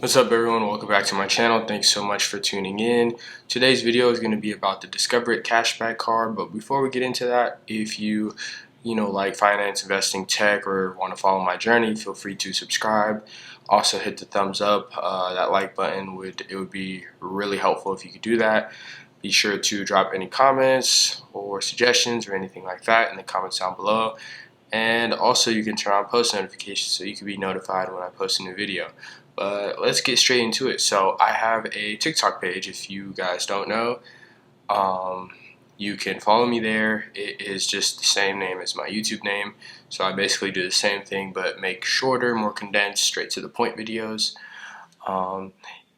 What's up everyone, welcome back to my channel. Thanks so much for tuning in. Today's video is going to be about the Discover It cashback card, but before we get into that, if you like finance, investing, tech, or want to follow my journey, feel free to subscribe. Also hit the thumbs up, that like button would be really helpful if you could do that. Be sure to drop any comments or suggestions or anything like that in the comments down below. And also you can turn on post notifications so you can be notified when I post a new video. But let's get straight into it. So I have a TikTok page. If you guys don't know, you can follow me there. It is just the same name as my YouTube name. So I basically do the same thing but make shorter, more condensed, straight to the point videos.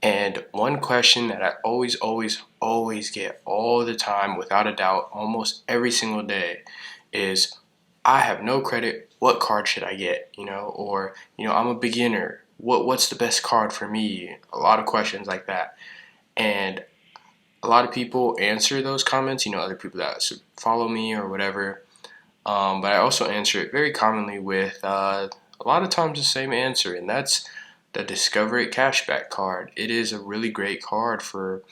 And one question that I always get all the time, without a doubt, almost every single day is, I have no credit, what card should I get? Or I'm a beginner, what's the best card for me? A lot of questions like that. And a lot of people answer those comments, other people that follow me or whatever. But I also answer it very commonly with a lot of times the same answer, and that's the Discover It cashback card. It is a really great card for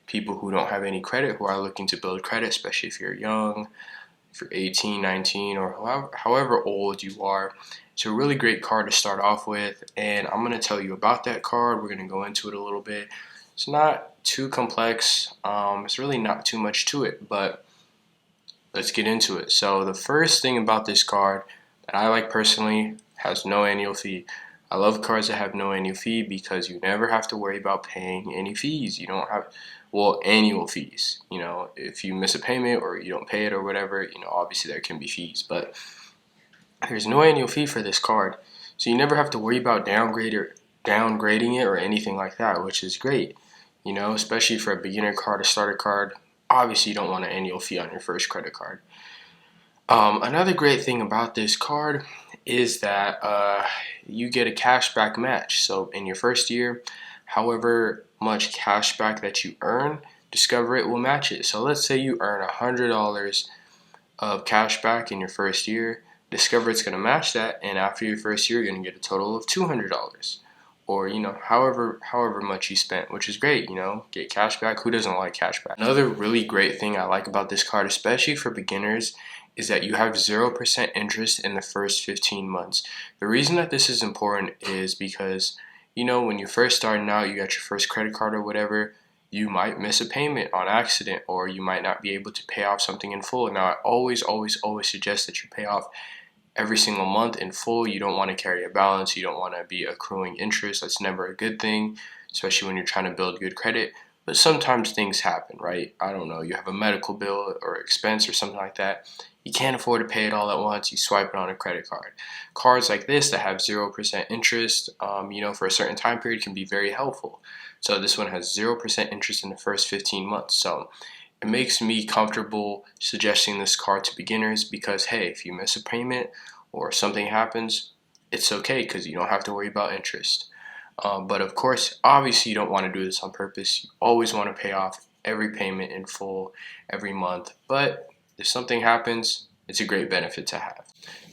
people who don't have any credit, who are looking to build credit, especially if you're young, if you're 18, 19, or however old you are. It's a really great card to start off with, and I'm going to tell you about that card. We're going to go into it a little bit. It's not too complex. It's really not too much to it, but let's get into it. So the first thing about this card that I like personally has no annual fee. I love cards that have no annual fee because you never have to worry about paying any fees. You don't have, well, annual fees. If you miss a payment or you don't pay it or whatever, obviously there can be fees, but there's no annual fee for this card. So you never have to worry about downgrading it or anything like that, which is great. Especially for a beginner card, a starter card. Obviously you don't want an annual fee on your first credit card. Another great thing about this card is that you get a cashback match. So in your first year, however much cashback that you earn, Discover It will match it. So let's say you earn $100 of cashback in your first year. Discover It's going to match that, and after your first year, you're going to get a total of $200. Or however much you spent, which is great. Get cashback. Who doesn't like cashback? Another really great thing I like about this card, especially for beginners, is that you have 0% interest in the first 15 months. The reason that this is important is because when you're first starting out, you got your first credit card or whatever, you might miss a payment on accident, or you might not be able to pay off something in full. Now I always suggest that you pay off every single month in full. You don't want to carry a balance. You don't want to be accruing interest. That's never a good thing, especially when you're trying to build good credit. But sometimes things happen, right? I don't know, you have a medical bill or expense or something like that. You can't afford to pay it all at once. You swipe it on a credit card. Cards like this that have 0% interest, for a certain time period can be very helpful. So this one has 0% interest in the first 15 months. So it makes me comfortable suggesting this card to beginners because, hey, if you miss a payment or something happens, it's okay because you don't have to worry about interest. But of course, obviously you don't want to do this on purpose. You always want to pay off every payment in full every month. But if something happens, it's a great benefit to have.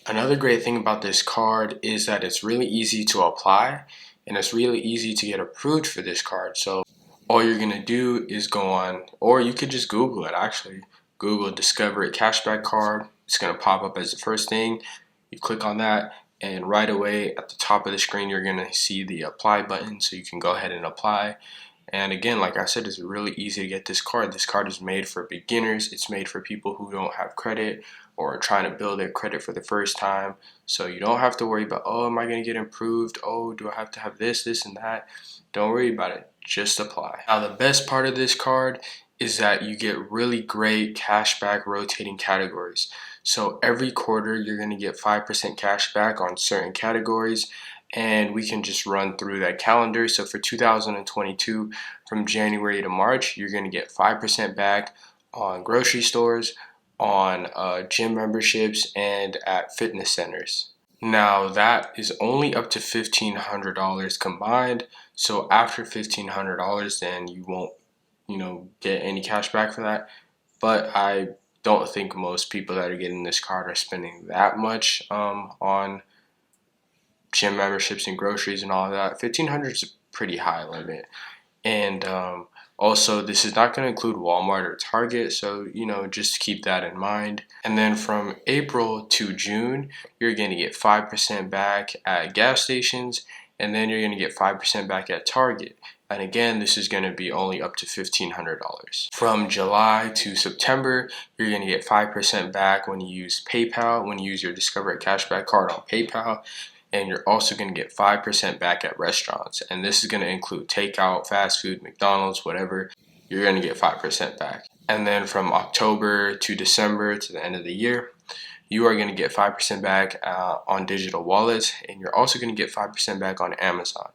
Another great thing about this card is that it's really easy to apply, and it's really easy to get approved for this card. So all you're going to do is go on, or you could just Google it actually. Google Discover It cashback card. It's going to pop up as the first thing. You click on that, and right away at the top of the screen you're going to see the apply button, so you can go ahead and apply. And again, like I said, it's really easy to get this card. This card is made for beginners. It's made for people who don't have credit or are trying to build their credit for the first time. So you don't have to worry about, oh, am I going to get improved? Oh, do I have to have this, and that? Don't worry about it. Just apply. Now, the best part of this card is that you get really great cashback rotating categories. So every quarter, you're going to get 5% cashback on certain categories. And we can just run through that calendar. So for 2022, from January to March, you're going to get 5% back on grocery stores, on gym memberships, and at fitness centers. Now that is only up to $1,500 combined. So after $1,500, then you won't, get any cash back for that. But I don't think most people that are getting this card are spending that much on gym memberships and groceries and all of that. $1,500 is a pretty high limit. And also, this is not going to include Walmart or Target, so just keep that in mind. And then from April to June, you're going to get 5% back at gas stations, and then you're going to get 5% back at Target. And again, this is going to be only up to $1,500. From July to September, you're going to get 5% back when you use PayPal, when you use your Discover It Cashback card on PayPal. And you're also going to get 5% back at restaurants. And this is going to include takeout, fast food, McDonald's, whatever. You're going to get 5% back. And then from October to December to the end of the year, you are going to get 5% back on digital wallets. And you're also going to get 5% back on Amazon.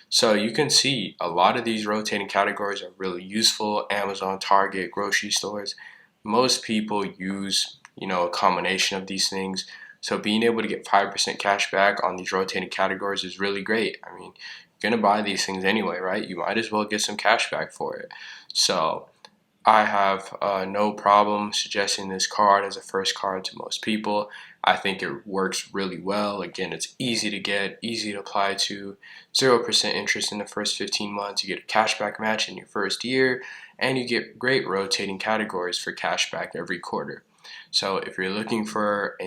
So you can see a lot of these rotating categories are really useful. Amazon, Target, grocery stores. Most people use, a combination of these things. So being able to get 5% cash back on these rotating categories is really great. I mean, you're going to buy these things anyway, right? You might as well get some cash back for it. So I have no problem suggesting this card as a first card to most people. I think it works really well. Again, it's easy to get, easy to apply to, 0% interest in the first 15 months. You get a cashback match in your first year, and you get great rotating categories for cashback every quarter. So if you're looking for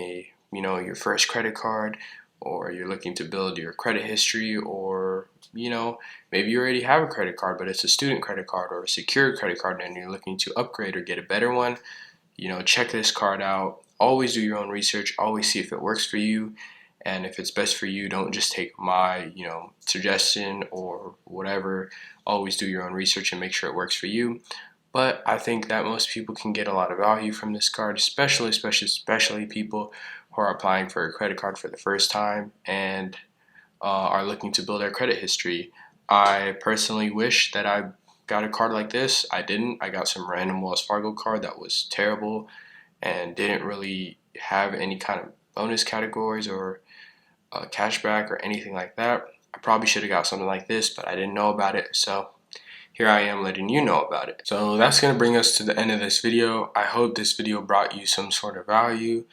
your first credit card, or you're looking to build your credit history, or maybe you already have a credit card but it's a student credit card or a secured credit card and you're looking to upgrade or get a better one, check this card out. Always do your own research, always see if it works for you, and if it's best for you, don't just take my suggestion or whatever. Always do your own research and make sure it works for you. But I think that most people can get a lot of value from this card, especially people who are applying for a credit card for the first time and are looking to build their credit history. I personally wish that I got a card like this. I didn't. I got some random Wells Fargo card that was terrible and didn't really have any kind of bonus categories or cashback or anything like that. I probably should have got something like this, but I didn't know about it. So here I am letting you know about it. So that's going to bring us to the end of this video. I hope this video brought you some sort of value.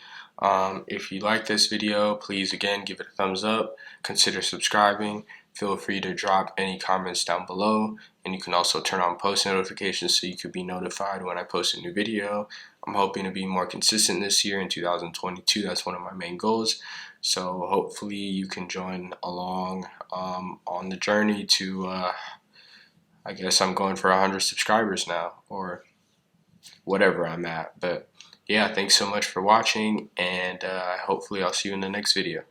If you like this video, please again give it a thumbs up. Consider subscribing. Feel free to drop any comments down below, and you can also turn on post notifications so you could be notified when I post a new video. I'm hoping to be more consistent this year in 2022. That's one of my main goals. So hopefully you can join along on the journey to I guess I'm going for 100 subscribers now, or whatever I'm at. But yeah, thanks so much for watching, and hopefully I'll see you in the next video.